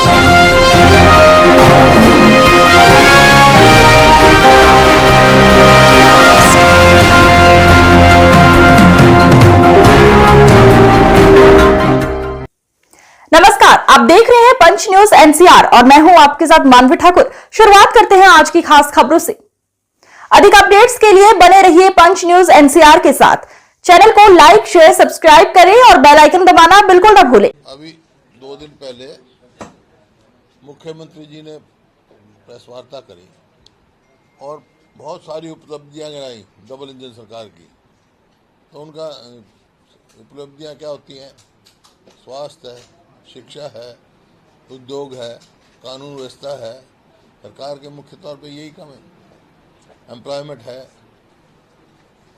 नमस्कार, आप देख रहे हैं पंच न्यूज एनसीआर और मैं हूं आपके साथ मानवी ठाकुर। शुरुआत करते हैं आज की खास खबरों से। अधिक अपडेट्स के लिए बने रहिए पंच न्यूज एनसीआर के साथ। चैनल को लाइक, शेयर, सब्सक्राइब करें और बेल आइकन दबाना बिल्कुल न भूलें। अभी 2 दिन पहले मुख्यमंत्री जी ने प्रेस वार्ता करी और बहुत सारी उपलब्धियां गिनाई डबल इंजन सरकार की। तो उनका उपलब्धियां क्या होती हैं? स्वास्थ्य है, शिक्षा है, उद्योग है, कानून व्यवस्था है। सरकार के मुख्य तौर पे यही काम है। एम्प्लॉयमेंट है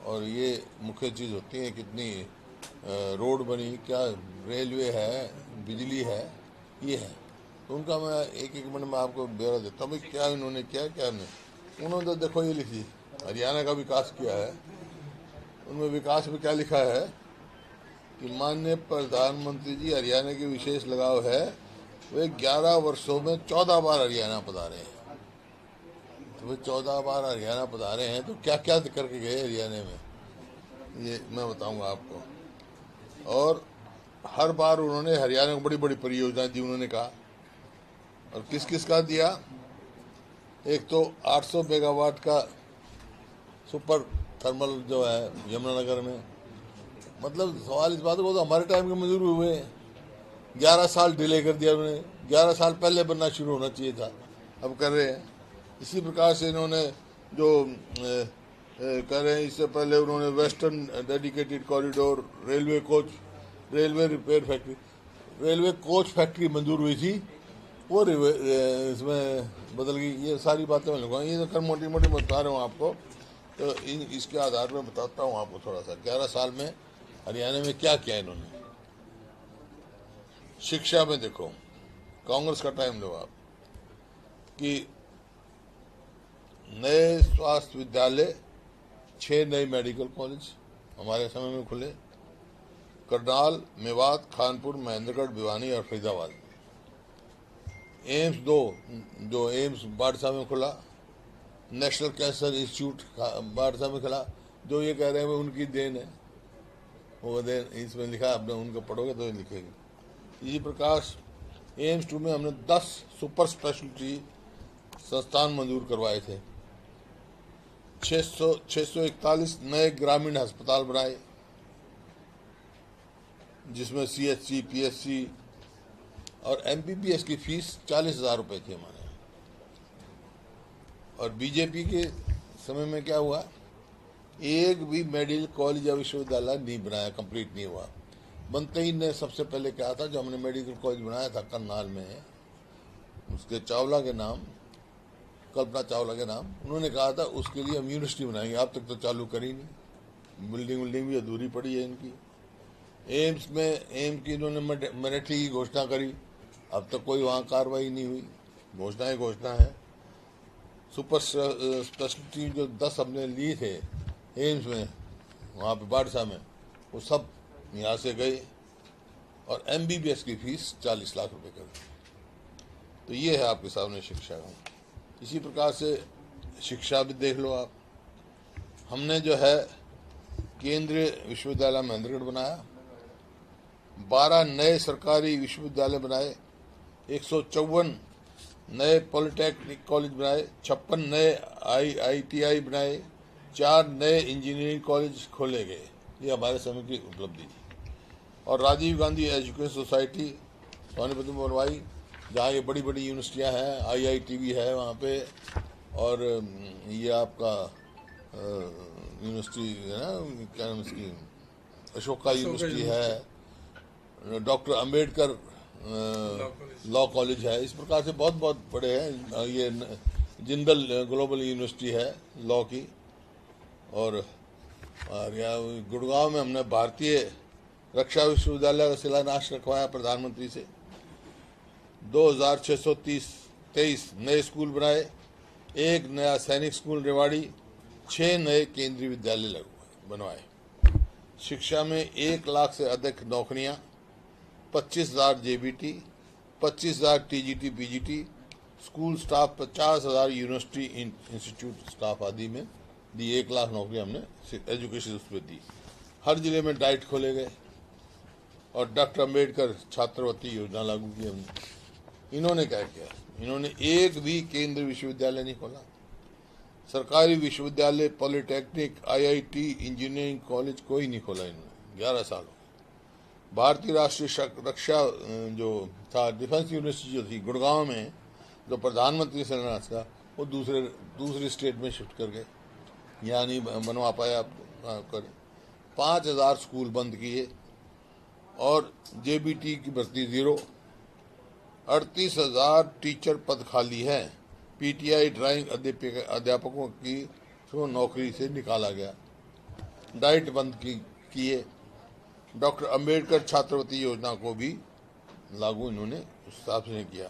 और ये मुख्य चीज़ होती है। कितनी रोड बनी, क्या रेलवे है, बिजली है, ये है। तो उनका मैं एक एक मिनट में आपको ब्यौरा देता हूँ भाई क्या इन्होंने किया, क्या नहीं। उन्होंने तो देखो ये लिखी, हरियाणा का विकास किया है। उनमें विकास में क्या लिखा है कि माननीय प्रधानमंत्री जी हरियाणा के विशेष लगाव है। वे 11 वर्षों में 14 बार हरियाणा पधारे हैं। तो वे 14 बार हरियाणा पधारे हैं तो क्या क्या करके गए हरियाणा में, ये मैं बताऊंगा आपको। और हर बार उन्होंने हरियाणा को बड़ी बड़ी परियोजनाएं दी, उन्होंने कहा। और किस किस का दिया? एक तो 800 मेगावाट का सुपर थर्मल जो है यमुनानगर में। मतलब सवाल इस बात को, तो हमारे टाइम के मंजूर हुए 11 साल डिले कर दिया उन्होंने। 11 साल पहले बनना शुरू होना चाहिए था, अब कर रहे हैं। इसी प्रकार से इन्होंने जो कर रहे हैं, इससे पहले उन्होंने western dedicated corridor, railway coach, railway repair factory, railway coach factory मंजूर हुई थी, वो इसमें बदल गई। ये सारी बातें मैं लिखूँगा, ये तो मोटी मोटी बता रहा हूँ आपको। तो इसके आधार पर बताता हूँ आपको थोड़ा सा 11 साल में हरियाणा में क्या किया इन्होंने। शिक्षा में देखो, कांग्रेस का टाइम लो आप, कि नए स्वास्थ्य विद्यालय, 6 नए मेडिकल कॉलेज हमारे समय में खुले। करनाल, मेवात, खानपुर, महेंद्रगढ़, भिवानी और फरीदाबाद। एम्स 2 जो एम्स बाड़सा में खुला। नेशनल कैंसर इंस्टीट्यूट बाड़सा में खुला। जो ये कह रहे हैं उनकी देन है, वो देन इसमें लिखा है, आपने उनको पढ़ोगे तो लिखेंगे। इसी प्रकार एम्स 2 में हमने 10 सुपर स्पेशलिटी संस्थान मंजूर करवाए थे। 641 नए ग्रामीण अस्पताल बनाए, जिसमें CHC, PSC और MBBS की फीस 40,000 रुपये थी हमारे। और बीजेपी के समय में क्या हुआ? एक भी मेडिकल कॉलेज या विश्वविद्यालय नहीं बनाया, कंप्लीट नहीं हुआ। बनते ही ने सबसे पहले क्या था, जो हमने मेडिकल कॉलेज बनाया था करनाल में, उसके चावला के नाम, कल्पना चावला के नाम, उन्होंने कहा था उसके लिए हम यूनिवर्सिटी बनाएंगे। अब तक तो चालू करी नहीं, बिल्डिंग भी अधूरी पड़ी है इनकी। एम्स में एम्स की इन्होंने मिलिट्री की घोषणा करी, अब तक कोई वहाँ कार्रवाई नहीं हुई। घोषणा है। सुपर स्पेशलिटी जो 10 हमने लिए थे एम्स में, वहाँ पे बाड़सा में, वो सब यहाँ से गए। और MBBS की फीस 40 लाख रुपए कर दी। तो ये है आपके सामने शिक्षा का। इसी प्रकार से शिक्षा भी देख लो आप। हमने जो है केंद्रीय विश्वविद्यालय महेंद्रगढ़ बनाया, 12 नए सरकारी विश्वविद्यालय बनाए, 154 नए पॉलिटेक्निक कॉलेज बनाए, 56 नए IITI बनाए, 4 नए इंजीनियरिंग कॉलेज खोले गए। ये हमारे समय की उपलब्धि थी। और राजीव गांधी एजुकेशन सोसाइटी सोनीपत में बनवाई, जहाँ ये बड़ी बड़ी यूनिवर्सिटियाँ हैं, IIT भी है वहाँ पे। और ये आपका यूनिवर्सिटी है ना, क्या नाम इसकी, अशोका यूनिवर्सिटी है, डॉक्टर अंबेडकर लॉ कॉलेज है। इस प्रकार से बहुत बहुत बड़े हैं। ये जिंदल ग्लोबल यूनिवर्सिटी है लॉ की। और यहाँ गुड़गांव में हमने भारतीय रक्षा विश्वविद्यालय का शिलान्यास रखवाया प्रधानमंत्री से। 2623 नए स्कूल बनाए, 1 नया सैनिक स्कूल रेवाड़ी, 6 नए केंद्रीय विद्यालय बनवाए। शिक्षा में 1 लाख से अधिक नौकरियां, 25,000 JBT, 25,000 TGT PGT, school staff 50,000 university institute staff आदि में दी। 1 लाख नौकरी हमने एजुकेशन उस पर दी। हर जिले में डाइट खोले गए और डॉक्टर अम्बेडकर छात्रवृत्ति योजना लागू की हमने। इन्होंने क्या किया? इन्होंने एक भी केंद्रीय विश्वविद्यालय नहीं खोला। सरकारी विश्वविद्यालय, पॉलिटेक्निक, आईआईटी, इंजीनियरिंग कॉलेज कोई नहीं खोला इन्होंने। 11 साल हो गए। भारतीय राष्ट्रीय रक्षा जो था, डिफेंस यूनिवर्सिटी जो थी गुड़गांव में, जो प्रधानमंत्री से लड़ा था, वो दूसरे स्टेट में शिफ्ट कर गए, यहाँ नहीं बनवा पाया कर। 5,000 स्कूल बंद किए और जेबीटी की भर्ती 0। 38,000 टीचर पद खाली है। पीटीआई ड्राइंग अध्यापकों की तो नौकरी से निकाला गया। डाइट बंद किए। डॉक्टर अंबेडकर छात्रवृत्ति योजना को भी लागू इन्होंने उस हिसाब से नहीं किया।